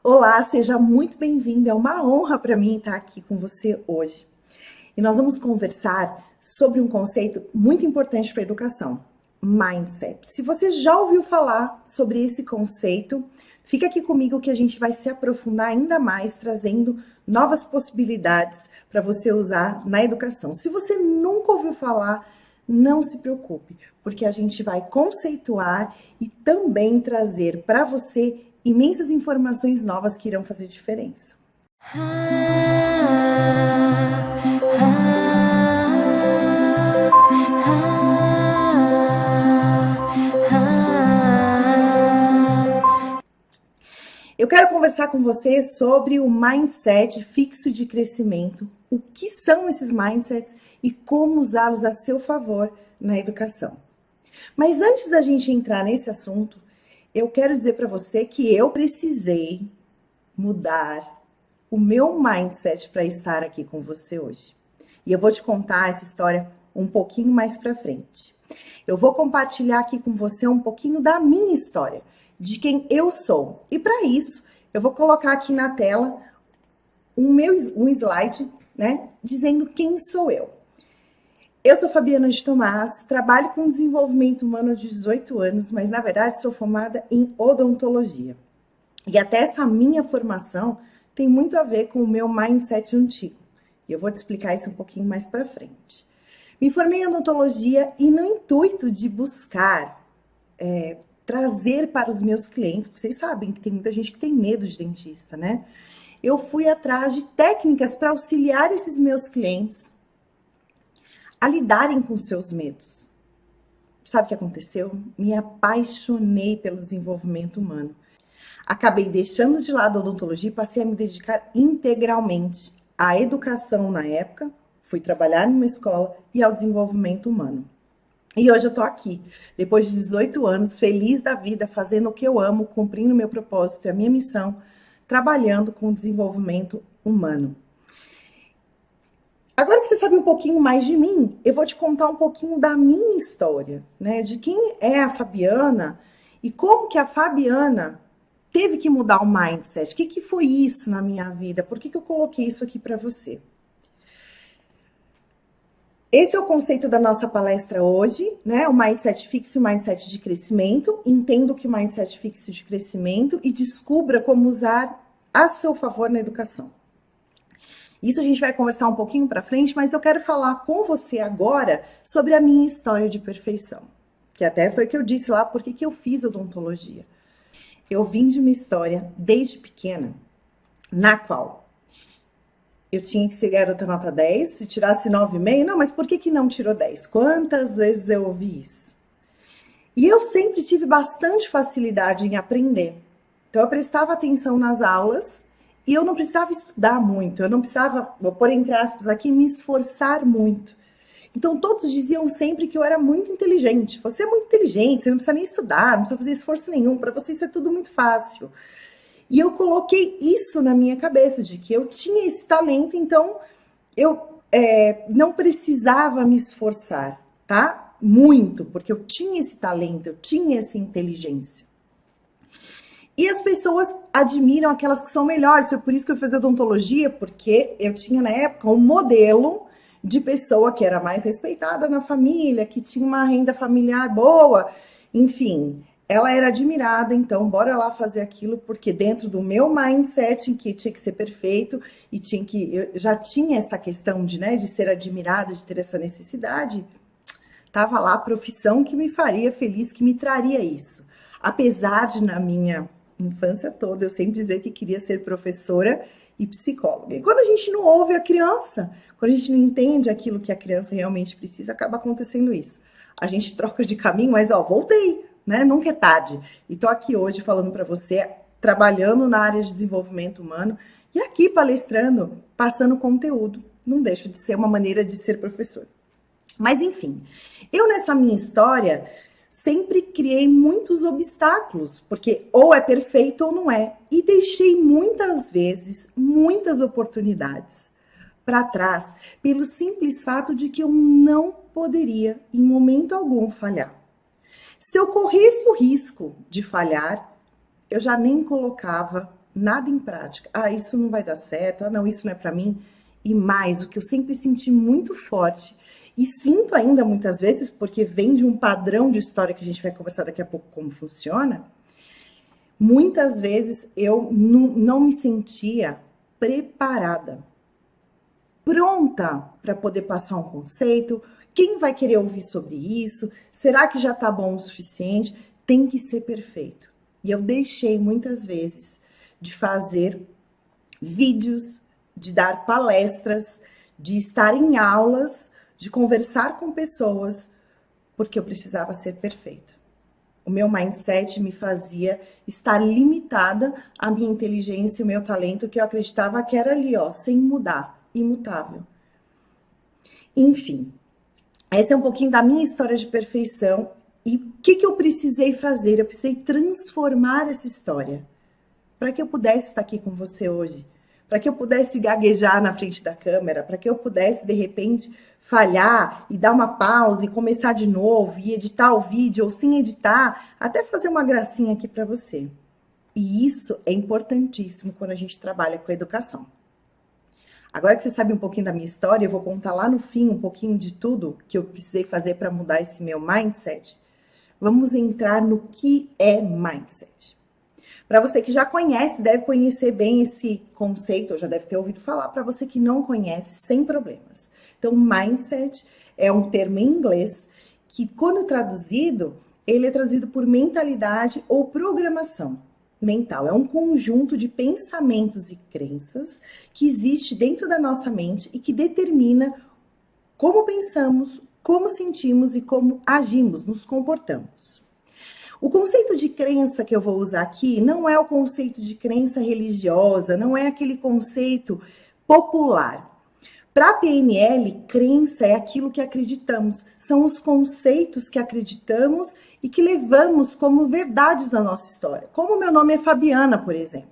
Olá, seja muito bem-vindo. É uma honra para mim estar aqui com você hoje. E nós vamos conversar sobre um conceito muito importante para a educação: mindset. Se você já ouviu falar sobre esse conceito, fica aqui comigo que a gente vai se aprofundar ainda mais, trazendo novas possibilidades para você usar na educação. Se você nunca ouviu falar, não se preocupe, porque a gente vai conceituar e também trazer para você imensas informações novas que irão fazer diferença. Eu quero conversar com você sobre o mindset fixo de crescimento, o que são esses mindsets e como usá-los a seu favor na educação. Mas antes da gente entrar nesse assunto, eu quero dizer para você que eu precisei mudar o meu mindset para estar aqui com você hoje. E eu vou te contar essa história um pouquinho mais para frente. Eu vou compartilhar aqui com você um pouquinho da minha história, de quem eu sou. E para isso, eu vou colocar aqui na tela um slide, né, dizendo quem sou eu. Eu sou Fabiana de Tomás, trabalho com desenvolvimento humano há 18 anos, mas na verdade sou formada em odontologia. E até essa minha formação tem muito a ver com o meu mindset antigo. E eu vou te explicar isso um pouquinho mais para frente. Me formei em odontologia e no intuito de buscar trazer para os meus clientes, porque vocês sabem que tem muita gente que tem medo de dentista, né? Eu fui atrás de técnicas para auxiliar esses meus clientes a lidarem com seus medos. Sabe o que aconteceu? Me apaixonei pelo desenvolvimento humano. Acabei deixando de lado a odontologia e passei a me dedicar integralmente à educação na época, fui trabalhar numa escola e ao desenvolvimento humano. E hoje eu tô aqui, depois de 18 anos, feliz da vida, fazendo o que eu amo, cumprindo o meu propósito e a minha missão, trabalhando com desenvolvimento humano. Agora que você sabe um pouquinho mais de mim, eu vou te contar um pouquinho da minha história, né? De quem é a Fabiana e como que a Fabiana teve que mudar o mindset. O que foi isso na minha vida? Por que eu coloquei isso aqui para você? Esse é o conceito da nossa palestra hoje, né? O mindset fixo e o mindset de crescimento. Entenda o que é o mindset fixo de crescimento e descubra como usar a seu favor na educação. Isso a gente vai conversar um pouquinho para frente, mas eu quero falar com você agora sobre a minha história de perfeição. Que até foi o que eu disse lá, porque que eu fiz odontologia. Eu vim de uma história desde pequena, na qual eu tinha que ser garota nota 10, se tirasse 9,5, não, mas por que não tirou 10? Quantas vezes eu ouvi isso? E eu sempre tive bastante facilidade em aprender. Então eu prestava atenção nas aulas e eu não precisava estudar muito, eu não precisava, vou pôr entre aspas aqui, me esforçar muito. Então todos diziam sempre que eu era muito inteligente. Você é muito inteligente, você não precisa nem estudar, não precisa fazer esforço nenhum, para você isso é tudo muito fácil. E eu coloquei isso na minha cabeça, de que eu tinha esse talento, então eu não precisava me esforçar, tá? Muito, porque eu tinha esse talento, eu tinha essa inteligência. E as pessoas admiram aquelas que são melhores, foi por isso que eu fiz odontologia, porque eu tinha na época um modelo de pessoa que era mais respeitada na família, que tinha uma renda familiar boa, enfim... Ela era admirada, então bora lá fazer aquilo, porque dentro do meu mindset, em que tinha que ser perfeito, e eu já tinha essa questão de ser admirada, de ter essa necessidade, tava lá a profissão que me faria feliz, que me traria isso. Apesar de, na minha infância toda, eu sempre dizer que queria ser professora e psicóloga. E quando a gente não ouve a criança, quando a gente não entende aquilo que a criança realmente precisa, acaba acontecendo isso. A gente troca de caminho, mas voltei. Né? Nunca é tarde. E tô aqui hoje falando para você, trabalhando na área de desenvolvimento humano e aqui palestrando, passando conteúdo. Não deixa de ser uma maneira de ser professor. Mas enfim, eu nessa minha história sempre criei muitos obstáculos, porque ou é perfeito ou não é. E deixei muitas vezes, muitas oportunidades para trás, pelo simples fato de que eu não poderia, em momento algum, falhar. Se eu corresse o risco de falhar, eu já nem colocava nada em prática. Ah, isso não vai dar certo, ah, não, isso não é para mim. E mais, o que eu sempre senti muito forte, e sinto ainda muitas vezes, porque vem de um padrão de história que a gente vai conversar daqui a pouco como funciona, muitas vezes eu não me sentia preparada, pronta para poder passar um conceito. Quem vai querer ouvir sobre isso? Será que já tá bom o suficiente? Tem que ser perfeito. E eu deixei muitas vezes de fazer vídeos, de dar palestras, de estar em aulas, de conversar com pessoas, porque eu precisava ser perfeita. O meu mindset me fazia estar limitada à minha inteligência e o meu talento, que eu acreditava que era ali, ó, sem mudar, imutável. Enfim, essa é um pouquinho da minha história de perfeição. E o que eu precisei fazer? Eu precisei transformar essa história para que eu pudesse estar aqui com você hoje, para que eu pudesse gaguejar na frente da câmera, para que eu pudesse, de repente, falhar e dar uma pausa e começar de novo e editar o vídeo ou sem editar, até fazer uma gracinha aqui para você. E isso é importantíssimo quando a gente trabalha com a educação. Agora que você sabe um pouquinho da minha história, eu vou contar lá no fim um pouquinho de tudo que eu precisei fazer para mudar esse meu mindset. Vamos entrar no que é mindset. Para você que já conhece, deve conhecer bem esse conceito, ou já deve ter ouvido falar. Para você que não conhece, sem problemas. Então, mindset é um termo em inglês que, quando traduzido, ele é traduzido por mentalidade ou programação mental. É um conjunto de pensamentos e crenças que existe dentro da nossa mente e que determina como pensamos, como sentimos e como agimos, nos comportamos. O conceito de crença que eu vou usar aqui não é o conceito de crença religiosa, não é aquele conceito popular. Para a PNL, crença é aquilo que acreditamos, são os conceitos que acreditamos e que levamos como verdades na nossa história. Como meu nome é Fabiana, por exemplo.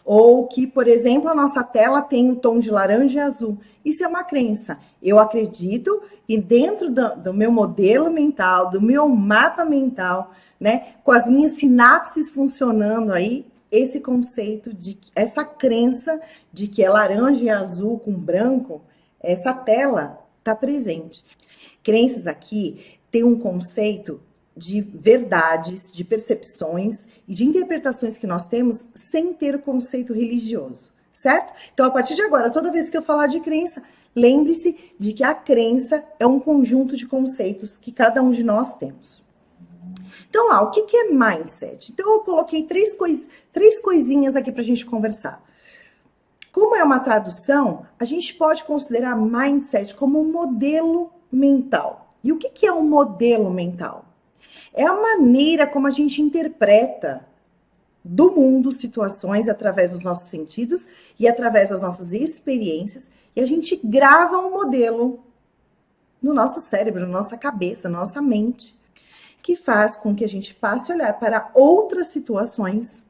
Ou que, por exemplo, a nossa tela tem o tom de laranja e azul. Isso é uma crença. Eu acredito e dentro do meu modelo mental, do meu mapa mental, né, com as minhas sinapses funcionando aí, esse conceito de essa crença de que é laranja e azul com branco, essa tela está presente. Crenças aqui tem um conceito de verdades, de percepções e de interpretações que nós temos sem ter o conceito religioso, certo? Então, a partir de agora, toda vez que eu falar de crença, lembre-se de que a crença é um conjunto de conceitos que cada um de nós temos. Então, lá, o que é mindset? Então, eu coloquei três coisinhas aqui para a gente conversar. Como é uma tradução, a gente pode considerar mindset como um modelo mental. E o que é um modelo mental? É a maneira como a gente interpreta do mundo situações através dos nossos sentidos e através das nossas experiências, e a gente grava um modelo no nosso cérebro, na nossa cabeça, na nossa mente, que faz com que a gente passe a olhar para outras situações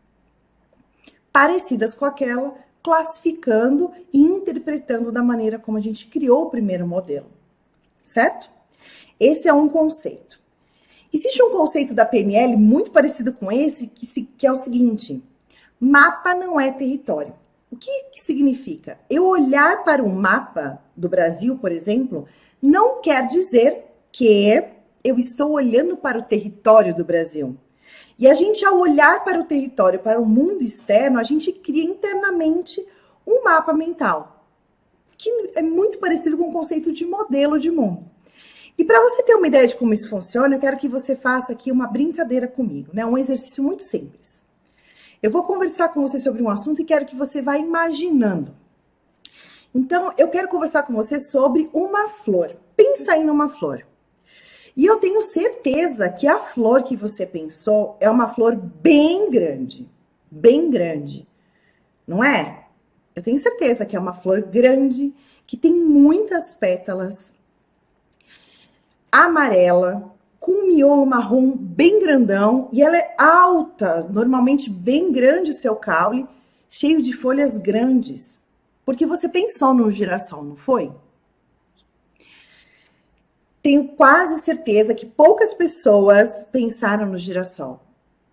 parecidas com aquela, classificando e interpretando da maneira como a gente criou o primeiro modelo, certo? Esse é um conceito. Existe um conceito da PNL muito parecido com esse, que é o seguinte: mapa não é território. O que significa? Eu olhar para um mapa do Brasil, por exemplo, não quer dizer que eu estou olhando para o território do Brasil. E a gente, ao olhar para o território, para o mundo externo, a gente cria internamente um mapa mental, que é muito parecido com o conceito de modelo de mundo. E para você ter uma ideia de como isso funciona, eu quero que você faça aqui uma brincadeira comigo, né? Um exercício muito simples. Eu vou conversar com você sobre um assunto e quero que você vá imaginando. Então, eu quero conversar com você sobre uma flor. Pensa aí numa flor. E eu tenho certeza que a flor que você pensou é uma flor bem grande, não é? Eu tenho certeza que é uma flor grande, que tem muitas pétalas, amarela, com um miolo marrom bem grandão, e ela é alta, normalmente bem grande o seu caule, cheio de folhas grandes. Porque você pensou no girassol, não foi? Tenho quase certeza que poucas pessoas pensaram no girassol.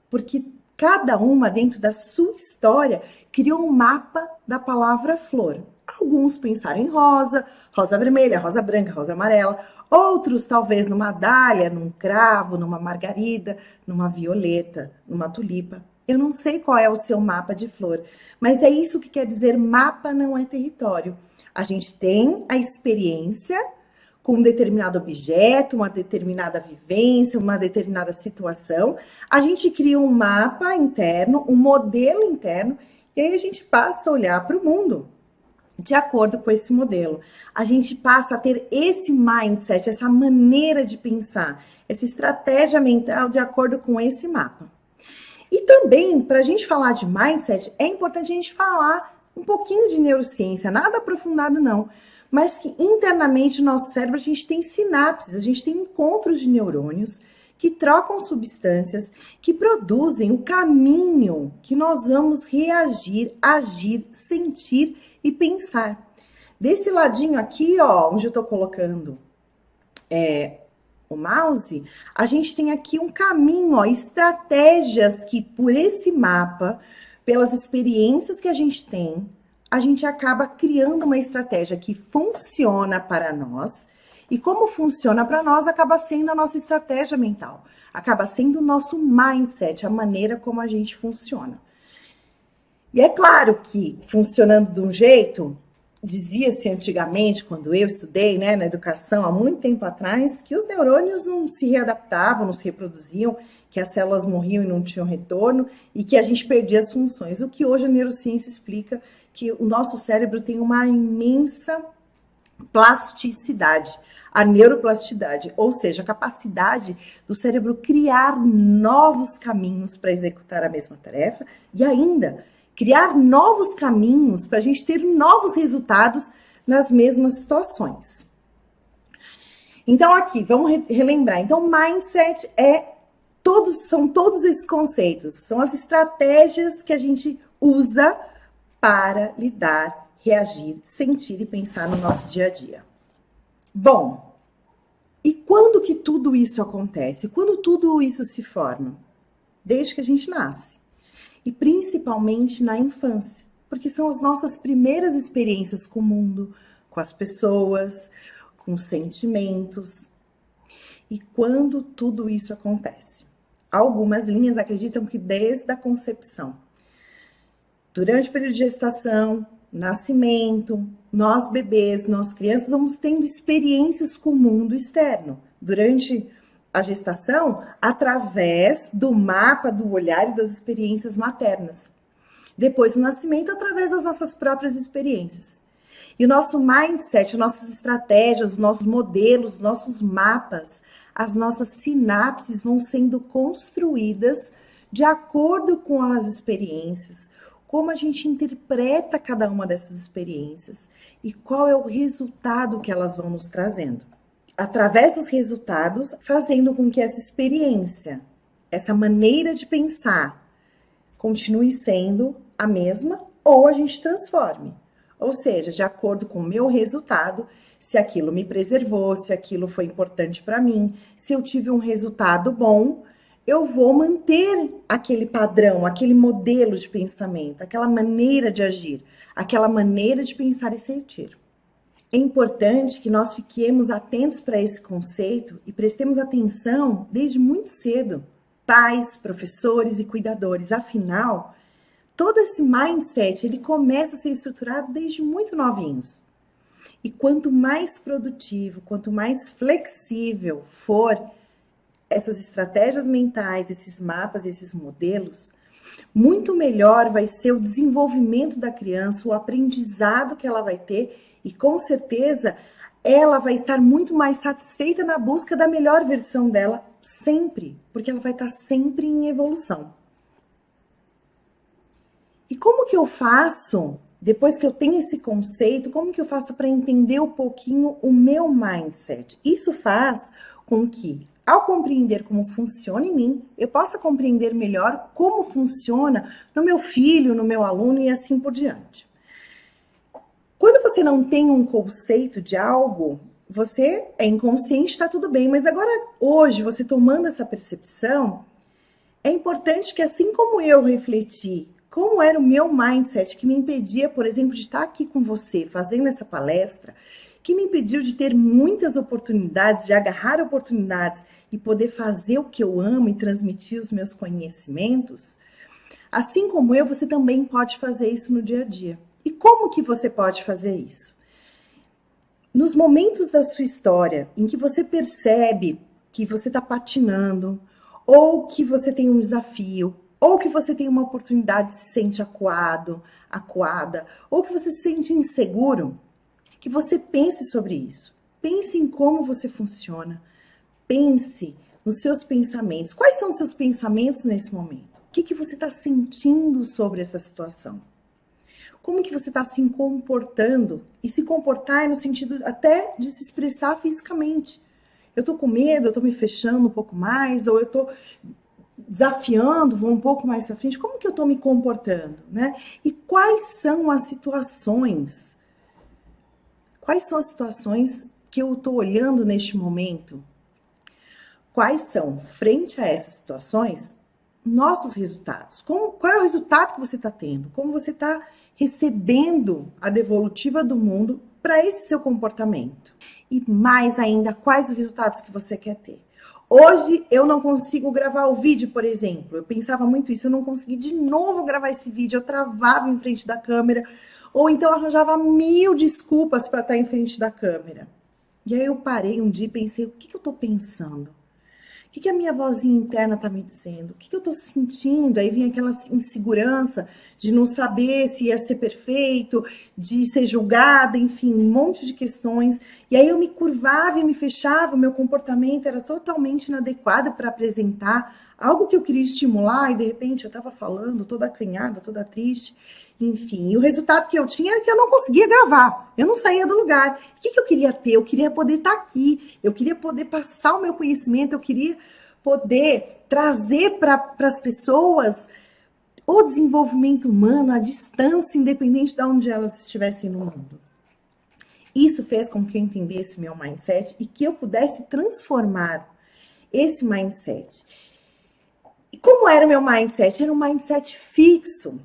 Porque Cada uma, dentro da sua história, criou um mapa da palavra flor. Alguns pensaram em rosa, rosa vermelha, rosa branca, rosa amarela. Outros, talvez, numa dália, num cravo, numa margarida, numa violeta, numa tulipa. Eu não sei qual é o seu mapa de flor, mas é isso que quer dizer mapa não é território. A gente tem a experiência com um determinado objeto, uma determinada vivência, uma determinada situação. A gente cria um mapa interno, um modelo interno, e aí a gente passa a olhar para o mundo de acordo com esse modelo. A gente passa a ter esse mindset, essa maneira de pensar, essa estratégia mental de acordo com esse mapa. E também, para a gente falar de mindset, é importante a gente falar um pouquinho de neurociência, nada aprofundado não, mas que internamente no nosso cérebro a gente tem sinapses, a gente tem encontros de neurônios que trocam substâncias, que produzem o caminho que nós vamos reagir, agir, sentir e pensar. Desse ladinho aqui, ó, onde eu tô colocando o mouse, a gente tem aqui um caminho, ó, estratégias que por esse mapa, pelas experiências que a gente acaba criando uma estratégia que funciona para nós, e como funciona para nós, acaba sendo a nossa estratégia mental, acaba sendo o nosso mindset, a maneira como a gente funciona. E é claro que, funcionando de um jeito, dizia-se antigamente, quando eu estudei, né, na educação, há muito tempo atrás, que os neurônios não se readaptavam, não se reproduziam, que as células morriam e não tinham retorno, e que a gente perdia as funções. O que hoje a neurociência explica que o nosso cérebro tem uma imensa plasticidade, a neuroplasticidade, ou seja, a capacidade do cérebro criar novos caminhos para executar a mesma tarefa e ainda criar novos caminhos para a gente ter novos resultados nas mesmas situações. Então, aqui, vamos relembrar. Então, mindset são todos esses conceitos, são as estratégias que a gente usa para lidar, reagir, sentir e pensar no nosso dia a dia. Bom, e quando que tudo isso acontece? Quando tudo isso se forma? Desde que a gente nasce. E principalmente na infância, porque são as nossas primeiras experiências com o mundo, com as pessoas, com os sentimentos. E quando tudo isso acontece? Algumas linhas acreditam que desde a concepção, durante o período de gestação, nascimento, nós bebês, nós crianças, vamos tendo experiências com o mundo externo. Durante a gestação, através do mapa, do olhar e das experiências maternas. Depois do nascimento, através das nossas próprias experiências. E o nosso mindset, as nossas estratégias, os nossos modelos, os nossos mapas, as nossas sinapses vão sendo construídas de acordo com as experiências, como a gente interpreta cada uma dessas experiências e qual é o resultado que elas vão nos trazendo. Através dos resultados, fazendo com que essa experiência, essa maneira de pensar, continue sendo a mesma ou a gente transforme. Ou seja, de acordo com o meu resultado, se aquilo me preservou, se aquilo foi importante para mim, se eu tive um resultado bom, eu vou manter aquele padrão, aquele modelo de pensamento, aquela maneira de agir, aquela maneira de pensar e sentir. É importante que nós fiquemos atentos para esse conceito e prestemos atenção desde muito cedo, pais, professores e cuidadores. Afinal, todo esse mindset, ele começa a ser estruturado desde muito novinhos. E quanto mais produtivo, quanto mais flexível for essas estratégias mentais, esses mapas, esses modelos, muito melhor vai ser o desenvolvimento da criança, o aprendizado que ela vai ter e, com certeza, ela vai estar muito mais satisfeita na busca da melhor versão dela sempre, porque ela vai estar sempre em evolução. E como que eu faço, depois que eu tenho esse conceito, como que eu faço para entender um pouquinho o meu mindset? Isso faz com que, ao compreender como funciona em mim, eu possa compreender melhor como funciona no meu filho, no meu aluno e assim por diante. Quando você não tem um conceito de algo, você é inconsciente, está tudo bem. Mas agora, hoje, você tomando essa percepção, É importante que, assim como eu refleti como era o meu mindset que me impedia, por exemplo, de estar aqui com você fazendo essa palestra, que me impediu de ter muitas oportunidades, de agarrar oportunidades e poder fazer o que eu amo e transmitir os meus conhecimentos, assim como eu, você também pode fazer isso no dia a dia. E como que você pode fazer isso? Nos momentos da sua história em que você percebe que você está patinando, ou que você tem um desafio, ou que você tem uma oportunidade e se sente acuado, acuada, ou que você se sente inseguro, que você pense sobre isso. Pense em como você funciona. Pense nos seus pensamentos. Quais são os seus pensamentos nesse momento? O que você está sentindo sobre essa situação? Como que você está se comportando? E se comportar é no sentido até de se expressar fisicamente. Eu tô com medo, eu tô me fechando um pouco mais, ou eu tô desafiando, vou um pouco mais pra frente. Como que eu tô me comportando, né? E quais são as situações? Quais são as situações que eu tô olhando neste momento? Quais são, frente a essas situações, nossos resultados? Qual é o resultado que você está tendo? Como você está recebendo a devolutiva do mundo para esse seu comportamento? E mais ainda, quais os resultados que você quer ter? Hoje eu não consigo gravar o vídeo, por exemplo. Eu pensava muito isso, eu não consegui de novo gravar esse vídeo, eu travava em frente da câmera, ou então arranjava 1000 desculpas para estar em frente da câmera. E aí eu parei um dia e pensei, o que eu estou pensando? O que a minha vozinha interna está me dizendo? O que eu estou sentindo? Aí vinha aquela insegurança de não saber se ia ser perfeito, de ser julgada, enfim, um monte de questões. E aí eu me curvava e me fechava, o meu comportamento era totalmente inadequado para apresentar algo que eu queria estimular e de repente eu estava falando toda acanhada, toda triste. Enfim, e o resultado que eu tinha era que eu não conseguia gravar, eu não saía do lugar. O que eu queria ter? Eu queria poder estar aqui, eu queria poder passar o meu conhecimento, eu queria poder trazer para as pessoas o desenvolvimento humano, a distância, independente de onde elas estivessem no mundo. Isso fez com que eu entendesse meu mindset e que eu pudesse transformar esse mindset. E como era o meu mindset? Era um mindset fixo.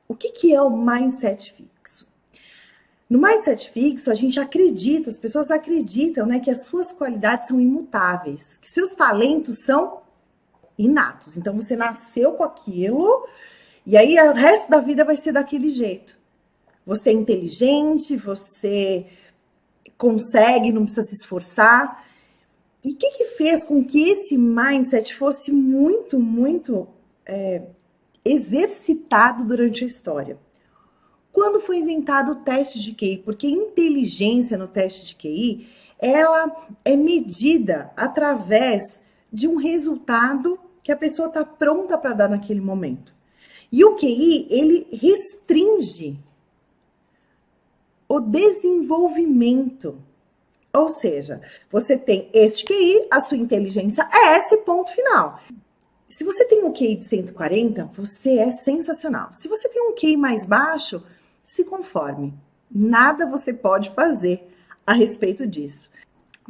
O que é o mindset fixo? No mindset fixo, a gente acredita, as pessoas acreditam, né, que as suas qualidades são imutáveis, que seus talentos são inatos. Então, você nasceu com aquilo e aí o resto da vida vai ser daquele jeito. Você é inteligente, você consegue, não precisa se esforçar. E o que fez com que esse mindset fosse muito exercitado durante a história? Quando foi inventado o teste de QI? Porque inteligência no teste de QI, ela é medida através de um resultado que a pessoa está pronta para dar naquele momento. E o QI, ele restringe o desenvolvimento. Ou seja, você tem este QI, a sua inteligência é esse ponto final. Se você tem um QI de 140, você é sensacional. Se você tem um QI mais baixo, se conforme. Nada você pode fazer a respeito disso.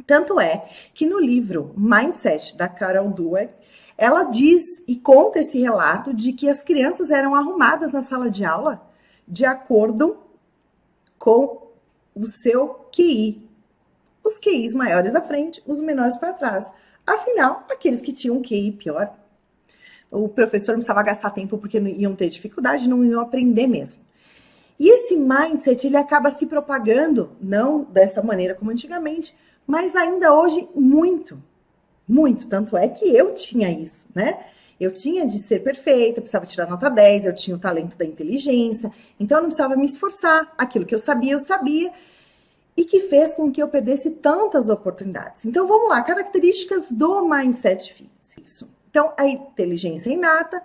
Tanto é que no livro Mindset, da Carol Dweck, ela diz e conta esse relato de que as crianças eram arrumadas na sala de aula de acordo com o seu QI. Os QIs maiores à frente, os menores para trás. Afinal, aqueles que tinham um QI pior, o professor não precisava gastar tempo porque não iam ter dificuldade, não iam aprender mesmo. E esse mindset, ele acaba se propagando, não dessa maneira como antigamente, mas ainda hoje muito. Tanto é que eu tinha isso, né? Eu tinha de ser perfeita, precisava tirar nota 10, eu tinha o talento da inteligência, então eu não precisava me esforçar. Aquilo que eu sabia, e que fez com que eu perdesse tantas oportunidades. Então vamos lá, características do mindset fixo. Então, a inteligência inata,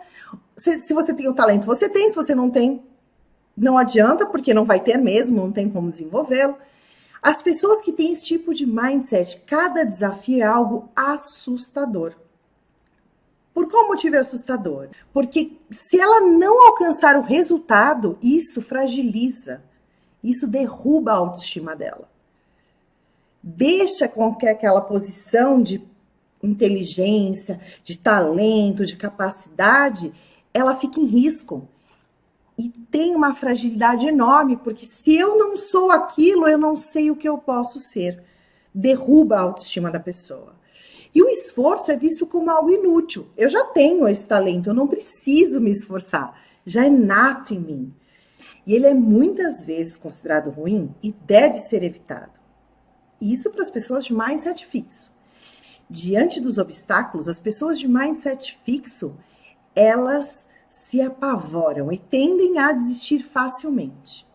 se você tem o talento, você tem, se você não tem, não adianta, porque não vai ter mesmo, não tem como desenvolvê-lo. As pessoas que têm esse tipo de mindset, cada desafio é algo assustador. Por qual motivo é assustador? Porque se ela não alcançar o resultado, isso fragiliza, isso derruba a autoestima dela. Deixa com que aquela posição de inteligência, de talento, de capacidade, ela fica em risco. E tem uma fragilidade enorme, porque se eu não sou aquilo, eu não sei o que eu posso ser. Derruba a autoestima da pessoa. E o esforço é visto como algo inútil. Eu já tenho esse talento, eu não preciso me esforçar. Já é nato em mim. E ele é muitas vezes considerado ruim e deve ser evitado. Isso para as pessoas de mindset fixo. Diante dos obstáculos, as pessoas de mindset fixo, elas se apavoram e tendem a desistir facilmente.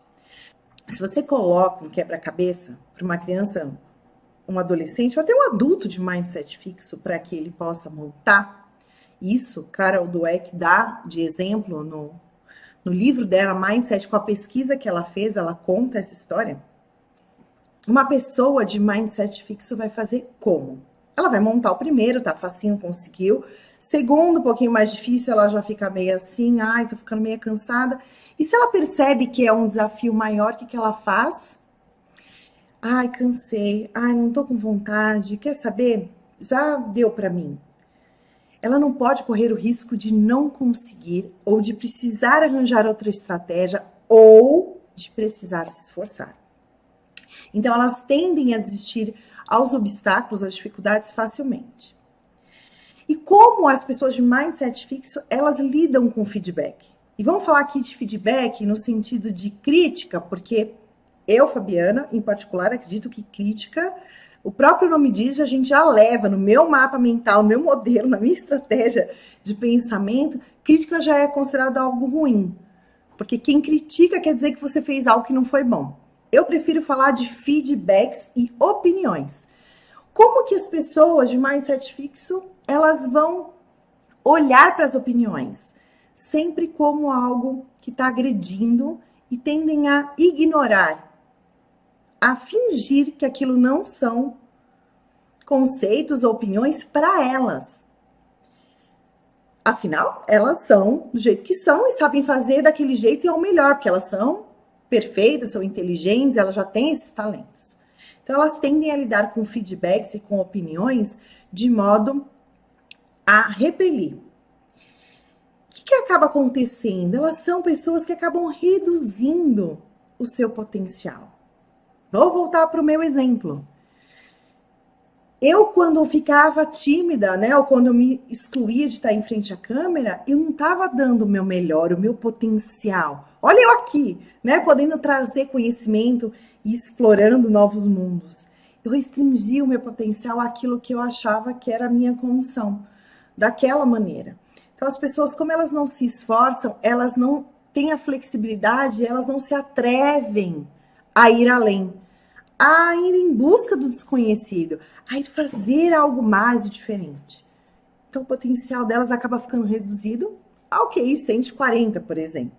Se você coloca um quebra-cabeça para uma criança, um adolescente ou até um adulto de mindset fixo para que ele possa montar isso, Carol Dweck dá de exemplo no livro dela, Mindset, com a pesquisa que ela fez, ela conta essa história. Uma pessoa de mindset fixo vai fazer como? Ela vai montar o primeiro, tá facinho, conseguiu. Segundo, um pouquinho mais difícil, ela já fica meio assim, ai, tô ficando meio cansada. E se ela percebe que é um desafio maior, o que ela faz? Ai, cansei, ai, não tô com vontade, quer saber? Já deu pra mim. Ela não pode correr o risco de não conseguir, ou de precisar arranjar outra estratégia, ou de precisar se esforçar. Então, elas tendem a desistir aos obstáculos, às dificuldades facilmente. E como as pessoas de mindset fixo, elas lidam com feedback? E vamos falar aqui de feedback no sentido de crítica, porque eu, Fabiana, em particular, acredito que crítica, o próprio nome diz, a gente já leva no meu mapa mental, no meu modelo, na minha estratégia de pensamento, crítica já é considerada algo ruim. Porque quem critica quer dizer que você fez algo que não foi bom. Eu prefiro falar de feedbacks e opiniões. Como que as pessoas de mindset fixo, elas vão olhar para as opiniões? Sempre como algo que está agredindo e tendem a ignorar, a fingir que aquilo não são conceitos ou opiniões para elas. Afinal, elas são do jeito que são e sabem fazer daquele jeito e é o melhor, porque elas são perfeitas, são inteligentes, elas já têm esses talentos. Então, elas tendem a lidar com feedbacks e com opiniões de modo a repelir. O que acaba acontecendo? Elas são pessoas que acabam reduzindo o seu potencial. Vou voltar para o meu exemplo. Eu, quando ficava tímida, né, ou quando eu me excluía de estar em frente à câmera, eu não estava dando o meu melhor, o meu potencial. Olha eu aqui, né, podendo trazer conhecimento e explorando novos mundos. Eu restringia o meu potencial àquilo que eu achava que era a minha condição, daquela maneira. Então, as pessoas, como elas não se esforçam, elas não têm a flexibilidade, elas não se atrevem a ir além, a ir em busca do desconhecido, a ir fazer algo mais e diferente. Então, o potencial delas acaba ficando reduzido ao QI 140, por exemplo.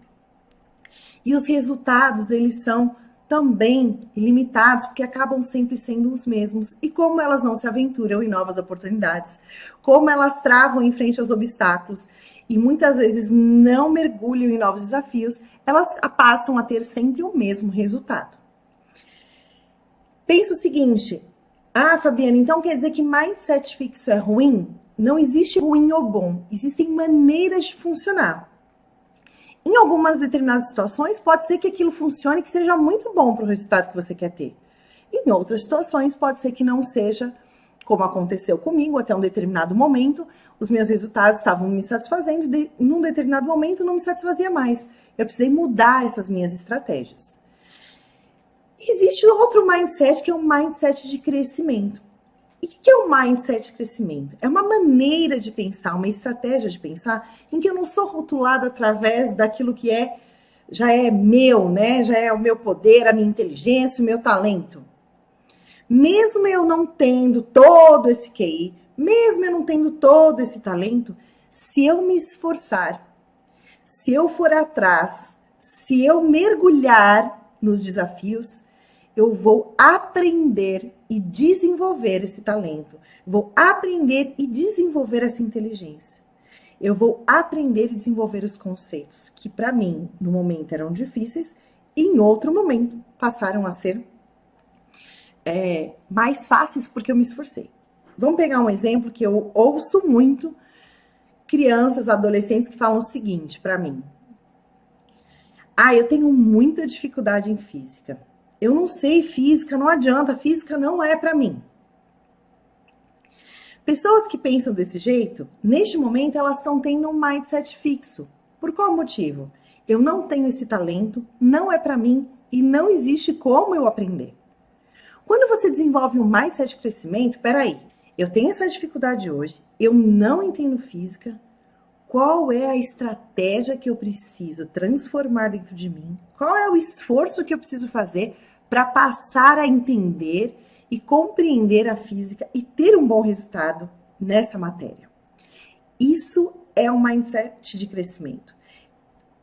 E os resultados, eles são também limitados, porque acabam sempre sendo os mesmos. E como elas não se aventuram em novas oportunidades, como elas travam em frente aos obstáculos e muitas vezes não mergulham em novos desafios, elas passam a ter sempre o mesmo resultado. Pensa o seguinte, Fabiana, então quer dizer que mindset fixo é ruim? Não existe ruim ou bom, existem maneiras de funcionar. Em algumas determinadas situações, pode ser que aquilo funcione, que seja muito bom para o resultado que você quer ter. Em outras situações, pode ser que não seja, como aconteceu comigo até um determinado momento, os meus resultados estavam me satisfazendo e num determinado momento não me satisfazia mais. Eu precisei mudar essas minhas estratégias. Existe outro mindset, que é o mindset de crescimento. E o que é o mindset de crescimento? É uma maneira de pensar, uma estratégia de pensar, em que eu não sou rotulada através daquilo que já é meu, né? Já é o meu poder, a minha inteligência, o meu talento. Mesmo eu não tendo todo esse QI, mesmo eu não tendo todo esse talento, se eu me esforçar, se eu for atrás, se eu mergulhar nos desafios, eu vou aprender e desenvolver esse talento. Vou aprender e desenvolver essa inteligência. Eu vou aprender e desenvolver os conceitos que, para mim, no momento eram difíceis e, em outro momento, passaram a ser mais fáceis porque eu me esforcei. Vamos pegar um exemplo que eu ouço muito crianças, adolescentes que falam o seguinte para mim: ah, eu tenho muita dificuldade em física. Eu não sei física, não adianta, física não é para mim. Pessoas que pensam desse jeito, neste momento elas estão tendo um mindset fixo. Por qual motivo? Eu não tenho esse talento, não é para mim e não existe como eu aprender. Quando você desenvolve um mindset de crescimento, peraí, eu tenho essa dificuldade hoje, eu não entendo física, qual é a estratégia que eu preciso transformar dentro de mim? Qual é o esforço que eu preciso fazer para passar a entender e compreender a física e ter um bom resultado nessa matéria? Isso é um mindset de crescimento.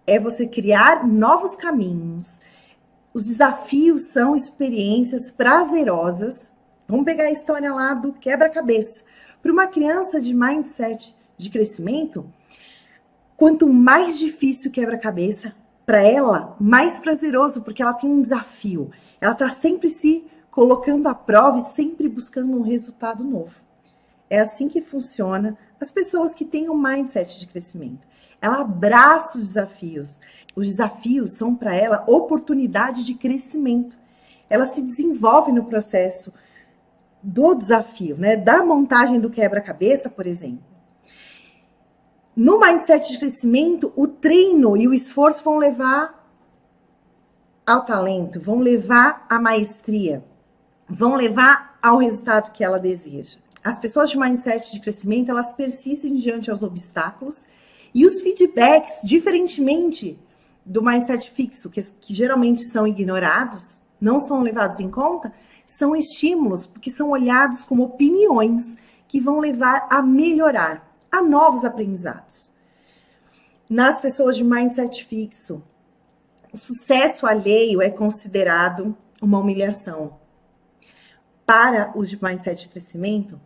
É você criar novos caminhos. Os desafios são experiências prazerosas. Vamos pegar a história lá do quebra-cabeça. Para uma criança de mindset de crescimento, quanto mais difícil o quebra-cabeça, para ela, mais prazeroso, porque ela tem um desafio. Ela está sempre se colocando à prova e sempre buscando um resultado novo. É assim que funciona as pessoas que têm um mindset de crescimento. Ela abraça os desafios. Os desafios são para ela oportunidade de crescimento. Ela se desenvolve no processo do desafio, né? Da montagem do quebra-cabeça, por exemplo. No mindset de crescimento, o treino e o esforço vão levar ao talento, vão levar à maestria, vão levar ao resultado que ela deseja. As pessoas de mindset de crescimento, elas persistem diante aos obstáculos e os feedbacks, diferentemente do mindset fixo, que geralmente são ignorados, não são levados em conta, são estímulos, porque são olhados como opiniões que vão levar a melhorar, a novos aprendizados. Nas pessoas de mindset fixo, o sucesso alheio é considerado uma humilhação. Para os de mindset de crescimento,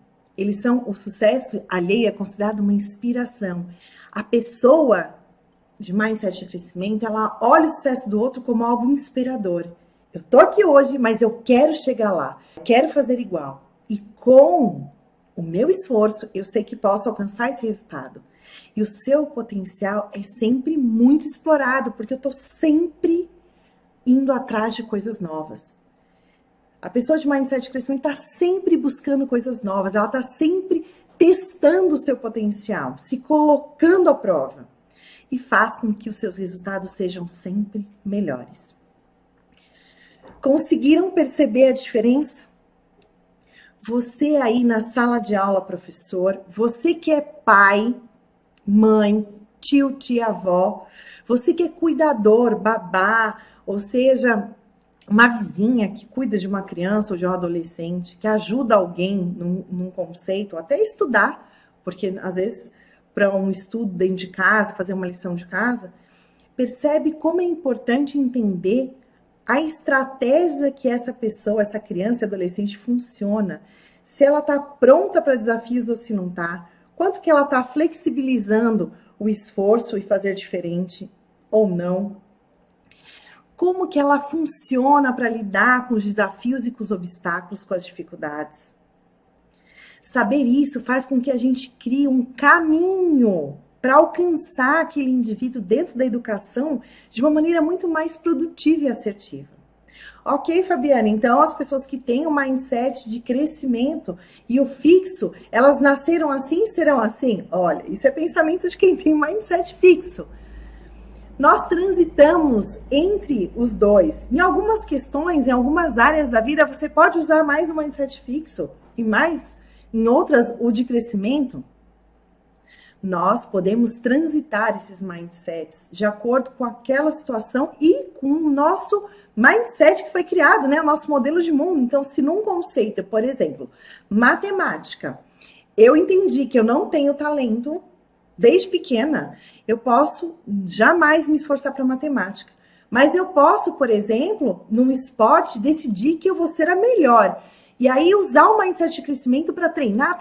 o sucesso alheio é considerado uma inspiração. A pessoa de mindset de crescimento, ela olha o sucesso do outro como algo inspirador. Eu tô aqui hoje, mas eu quero chegar lá, eu quero fazer igual. E com o meu esforço, eu sei que posso alcançar esse resultado. E o seu potencial é sempre muito explorado, porque eu estou sempre indo atrás de coisas novas. A pessoa de mindset de crescimento está sempre buscando coisas novas, ela está sempre testando o seu potencial, se colocando à prova. E faz com que os seus resultados sejam sempre melhores. Conseguiram perceber a diferença? Você aí na sala de aula, professor, você que é pai, mãe, tio, tia, avó, você que é cuidador, babá, ou seja, uma vizinha que cuida de uma criança ou de um adolescente, que ajuda alguém num conceito, até estudar, porque às vezes para um estudo dentro de casa, fazer uma lição de casa, percebe como é importante entender a estratégia que essa pessoa, essa criança e adolescente funciona, se ela está pronta para desafios ou se não está, quanto que ela está flexibilizando o esforço e fazer diferente ou não, como que ela funciona para lidar com os desafios e com os obstáculos, com as dificuldades. Saber isso faz com que a gente crie um caminho para alcançar aquele indivíduo dentro da educação de uma maneira muito mais produtiva e assertiva. Ok, Fabiana, então as pessoas que têm um mindset de crescimento e o fixo, elas nasceram assim e serão assim? Olha, isso é pensamento de quem tem mindset fixo. Nós transitamos entre os dois. Em algumas questões, em algumas áreas da vida, você pode usar mais o mindset fixo e mais, em outras, o de crescimento. Nós podemos transitar esses mindsets de acordo com aquela situação e com o nosso mindset que foi criado, né? O nosso modelo de mundo. Então, se num conceito, por exemplo, matemática, eu entendi que eu não tenho talento desde pequena, eu posso jamais me esforçar para matemática. Mas eu posso, por exemplo, num esporte, decidir que eu vou ser a melhor. E aí usar o mindset de crescimento para treinar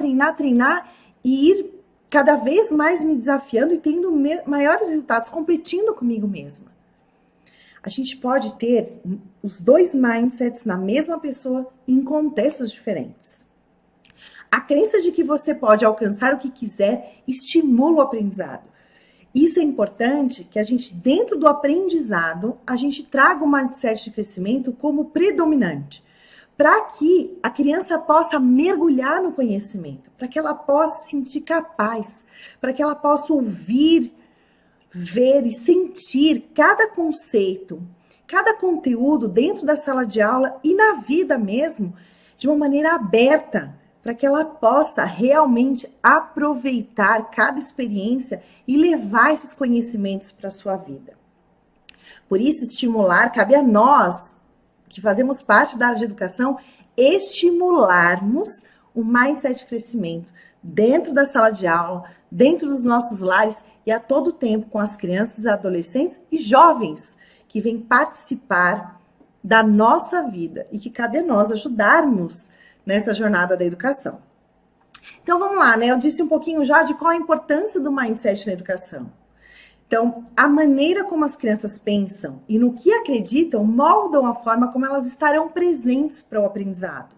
e ir cada vez mais me desafiando e tendo maiores resultados, competindo comigo mesma. A gente pode ter os dois mindsets na mesma pessoa em contextos diferentes. A crença de que você pode alcançar o que quiser estimula o aprendizado. Isso é importante que a gente, dentro do aprendizado, a gente traga o mindset de crescimento como predominante, para que a criança possa mergulhar no conhecimento, para que ela possa se sentir capaz, para que ela possa ouvir, ver e sentir cada conceito, cada conteúdo dentro da sala de aula e na vida mesmo, de uma maneira aberta, para que ela possa realmente aproveitar cada experiência e levar esses conhecimentos para a sua vida. Por isso, estimular, cabe a nós, que fazemos parte da área de educação, estimularmos o mindset de crescimento dentro da sala de aula, dentro dos nossos lares e a todo tempo com as crianças, adolescentes e jovens que vêm participar da nossa vida e que cabe a nós ajudarmos nessa jornada da educação. Então vamos lá, né? Eu disse um pouquinho já de qual a importância do mindset na educação. Então, a maneira como as crianças pensam e no que acreditam moldam a forma como elas estarão presentes para o aprendizado.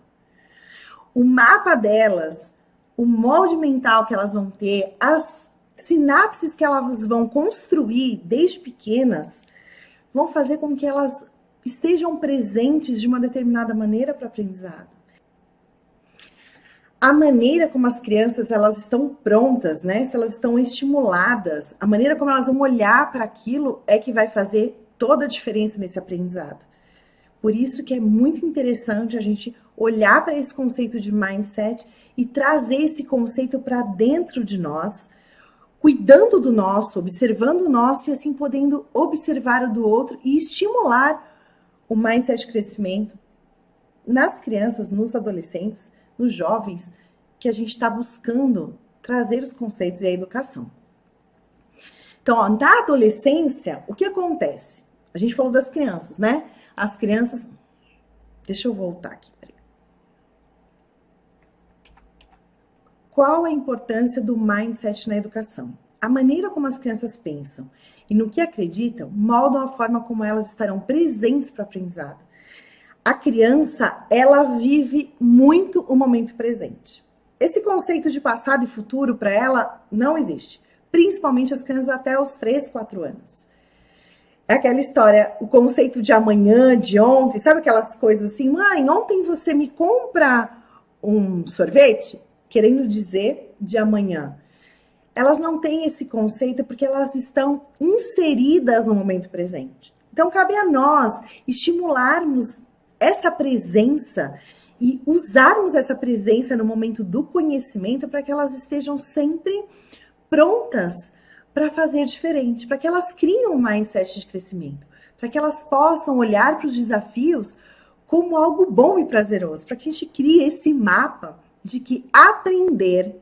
O mapa delas, o molde mental que elas vão ter, as sinapses que elas vão construir desde pequenas, vão fazer com que elas estejam presentes de uma determinada maneira para o aprendizado. A maneira como as crianças elas estão prontas, né? Se elas estão estimuladas, a maneira como elas vão olhar para aquilo é que vai fazer toda a diferença nesse aprendizado. Por isso que é muito interessante a gente olhar para esse conceito de mindset e trazer esse conceito para dentro de nós, cuidando do nosso, observando o nosso e assim podendo observar o do outro e estimular o mindset de crescimento nas crianças, nos adolescentes, nos jovens, que a gente está buscando trazer os conceitos e a educação. Então, ó, na adolescência, o que acontece? A gente falou das crianças, né? As crianças... Deixa eu voltar aqui, peraí. Qual a importância do mindset na educação? A maneira como as crianças pensam e no que acreditam moldam a forma como elas estarão presentes para o aprendizado. A criança, ela vive muito o momento presente. Esse conceito de passado e futuro para ela não existe. Principalmente as crianças até os 3, 4 anos. É aquela história, o conceito de amanhã, de ontem, sabe aquelas coisas assim? Mãe, ontem você me compra um sorvete? Querendo dizer de amanhã. Elas não têm esse conceito porque elas estão inseridas no momento presente. Então, cabe a nós estimularmos essa presença e usarmos essa presença no momento do conhecimento para que elas estejam sempre prontas para fazer diferente, para que elas criem um mindset de crescimento, para que elas possam olhar para os desafios como algo bom e prazeroso, para que a gente crie esse mapa de que aprender,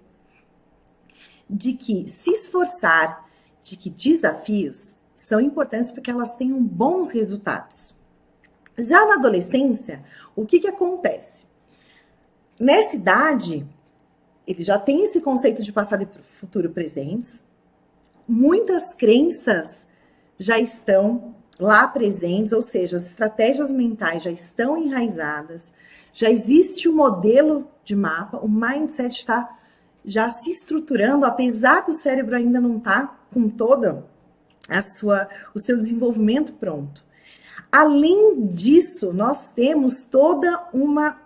de que se esforçar, de que desafios são importantes para que elas tenham bons resultados. Já na adolescência, o que acontece? Nessa idade, ele já tem esse conceito de passado e futuro presentes. Muitas crenças já estão lá presentes, ou seja, as estratégias mentais já estão enraizadas, já existe o modelo de mapa, o mindset está já se estruturando, apesar do cérebro ainda não estar com todo o seu desenvolvimento pronto. Além disso, nós temos toda uma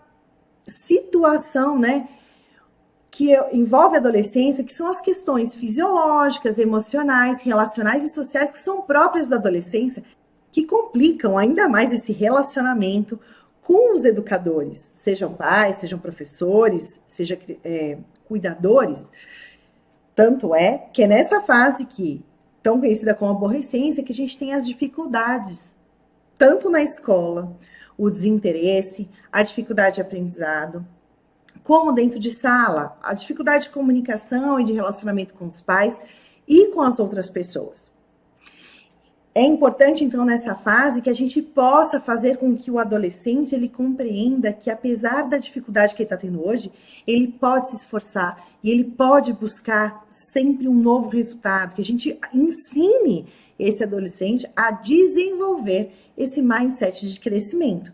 situação, né, que envolve a adolescência, que são as questões fisiológicas, emocionais, relacionais e sociais que são próprias da adolescência, que complicam ainda mais esse relacionamento com os educadores, sejam pais, sejam professores, sejam cuidadores. Tanto é que é nessa fase que, tão conhecida como aborrecência, que a gente tem as dificuldades, tanto na escola, o desinteresse, a dificuldade de aprendizado, como dentro de sala, a dificuldade de comunicação e de relacionamento com os pais e com as outras pessoas. É importante, então, nessa fase, que a gente possa fazer com que o adolescente ele compreenda que, apesar da dificuldade que ele está tendo hoje, ele pode se esforçar e ele pode buscar sempre um novo resultado, que a gente ensine esse adolescente a desenvolver esse mindset de crescimento.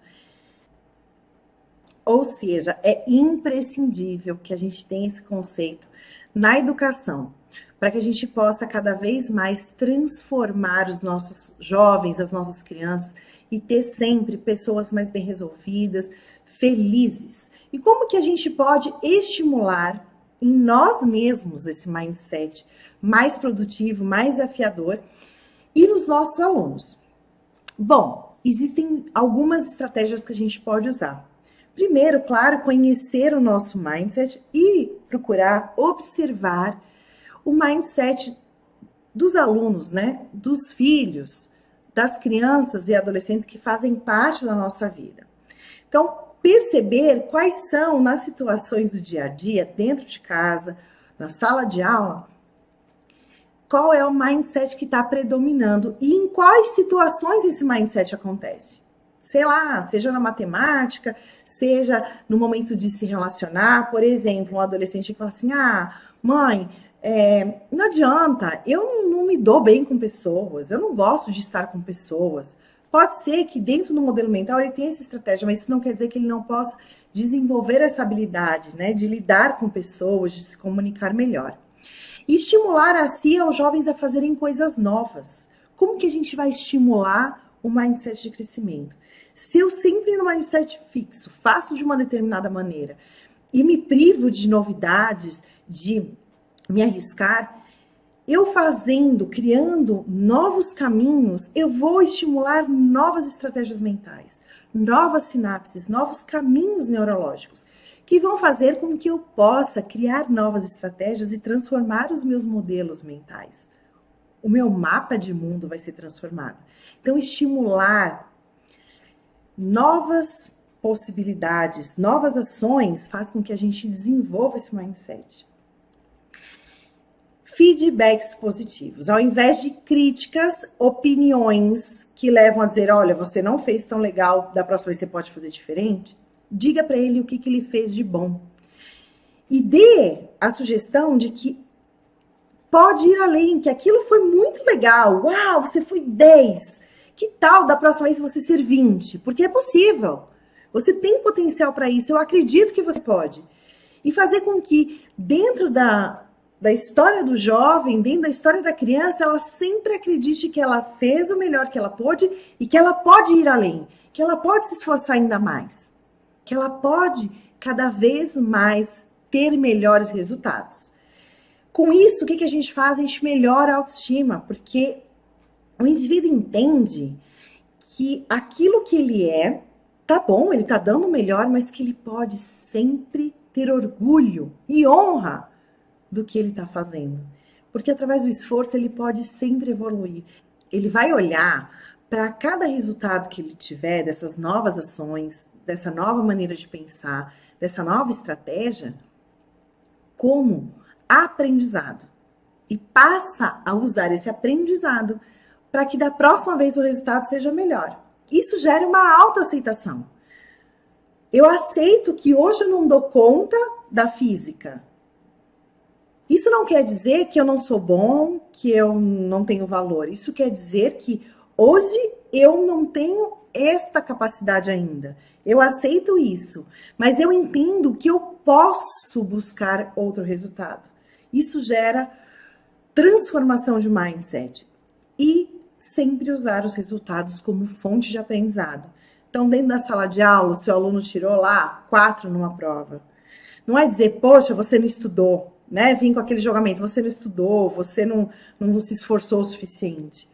Ou seja, é imprescindível que a gente tenha esse conceito na educação, para que a gente possa cada vez mais transformar os nossos jovens, as nossas crianças, e ter sempre pessoas mais bem resolvidas, felizes. E como que a gente pode estimular em nós mesmos esse mindset mais produtivo, mais desafiador, e nos nossos alunos? Bom, existem algumas estratégias que a gente pode usar. Primeiro, claro, conhecer o nosso mindset e procurar observar o mindset dos alunos, né? Dos filhos, das crianças e adolescentes que fazem parte da nossa vida. Então, perceber quais são, nas situações do dia a dia, dentro de casa, na sala de aula, qual é o mindset que está predominando e em quais situações esse mindset acontece. Sei lá, seja na matemática, seja no momento de se relacionar. Por exemplo, um adolescente que fala assim, mãe, não adianta, eu não me dou bem com pessoas, eu não gosto de estar com pessoas. Pode ser que dentro do modelo mental ele tenha essa estratégia, mas isso não quer dizer que ele não possa desenvolver essa habilidade, né, de lidar com pessoas, de se comunicar melhor. E estimular assim aos jovens a fazerem coisas novas. Como que a gente vai estimular o mindset de crescimento? Se eu sempre no mindset fixo faço de uma determinada maneira e me privo de novidades, de me arriscar, eu fazendo, criando novos caminhos, eu vou estimular novas estratégias mentais, novas sinapses, novos caminhos neurológicos, que vão fazer com que eu possa criar novas estratégias e transformar os meus modelos mentais. O meu mapa de mundo vai ser transformado. Então, estimular novas possibilidades, novas ações, faz com que a gente desenvolva esse mindset. Feedbacks positivos. Ao invés de críticas, opiniões que levam a dizer, olha, você não fez tão legal, da próxima vez você pode fazer diferente. Diga para ele o que ele fez de bom. E dê a sugestão de que pode ir além, que aquilo foi muito legal. Uau, você foi 10. Que tal da próxima vez você ser 20? Porque é possível. Você tem potencial para isso. Eu acredito que você pode. E fazer com que dentro da história do jovem, dentro da história da criança, ela sempre acredite que ela fez o melhor que ela pôde e que ela pode ir além, que ela pode se esforçar ainda mais, que ela pode cada vez mais ter melhores resultados. Com isso, o que a gente faz? A gente melhora a autoestima, porque o indivíduo entende que aquilo que ele é, tá bom, ele tá dando o melhor, mas que ele pode sempre ter orgulho e honra do que ele está fazendo. Porque através do esforço ele pode sempre evoluir. Ele vai olhar para cada resultado que ele tiver dessas novas ações, dessa nova maneira de pensar, dessa nova estratégia, como aprendizado. E passa a usar esse aprendizado para que da próxima vez o resultado seja melhor. Isso gera uma autoaceitação. Eu aceito que hoje eu não dou conta da física. Isso não quer dizer que eu não sou bom, que eu não tenho valor. Isso quer dizer que hoje eu não tenho esta capacidade ainda. Eu aceito isso, mas eu entendo que eu posso buscar outro resultado. Isso gera transformação de mindset e sempre usar os resultados como fonte de aprendizado. Então, dentro da sala de aula, o seu aluno tirou lá 4 numa prova. Não é dizer, poxa, você não estudou, né? Vim com aquele julgamento, você não estudou, você não se esforçou o suficiente.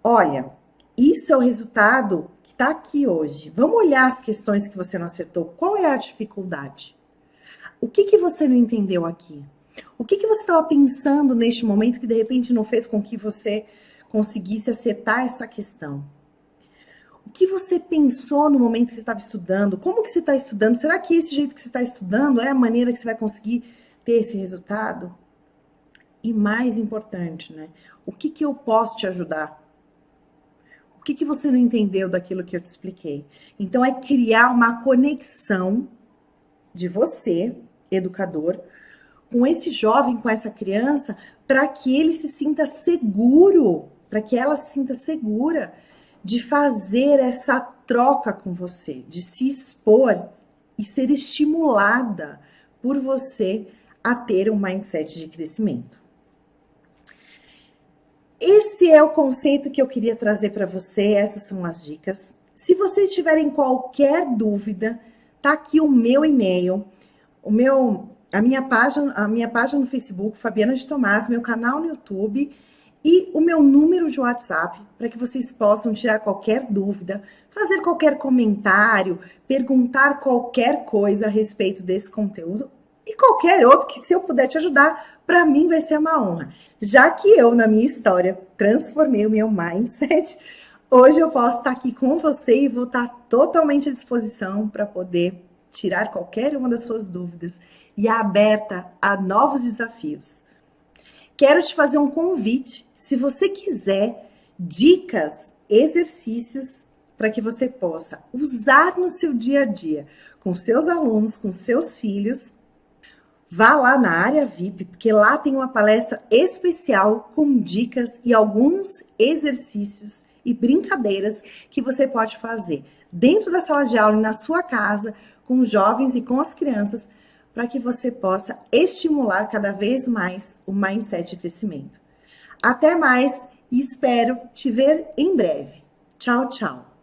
Olha, isso é o resultado que está aqui hoje. Vamos olhar as questões que você não acertou. Qual é a dificuldade? O que você não entendeu aqui? O que você estava pensando neste momento que de repente não fez com que você conseguisse acertar essa questão? O que você pensou no momento que você estava estudando? Como que você está estudando? Será que esse jeito que você está estudando é a maneira que você vai conseguir ter esse resultado? E mais importante, né? O que eu posso te ajudar? O que você não entendeu daquilo que eu te expliquei? Então, é criar uma conexão de você, educador, com esse jovem, com essa criança, para que ele se sinta seguro, para que ela se sinta segura de fazer essa troca com você, de se expor e ser estimulada por você a ter um mindset de crescimento. Esse é o conceito que eu queria trazer para você, essas são as dicas. Se vocês tiverem qualquer dúvida, tá aqui o meu e-mail, a minha página no Facebook, Fabiana de Tomás, meu canal no YouTube e o meu número de WhatsApp, para que vocês possam tirar qualquer dúvida, fazer qualquer comentário, perguntar qualquer coisa a respeito desse conteúdo e qualquer outro que, se eu puder te ajudar, para mim vai ser uma honra. Já que eu, na minha história, transformei o meu mindset, hoje eu posso estar aqui com você e vou estar totalmente à disposição para poder tirar qualquer uma das suas dúvidas e aberta a novos desafios. Quero te fazer um convite, se você quiser dicas, exercícios para que você possa usar no seu dia a dia, com seus alunos, com seus filhos, vá lá na área VIP, porque lá tem uma palestra especial com dicas e alguns exercícios e brincadeiras que você pode fazer dentro da sala de aula e na sua casa, com os jovens e com as crianças, para que você possa estimular cada vez mais o mindset de crescimento. Até mais e espero te ver em breve. Tchau, tchau!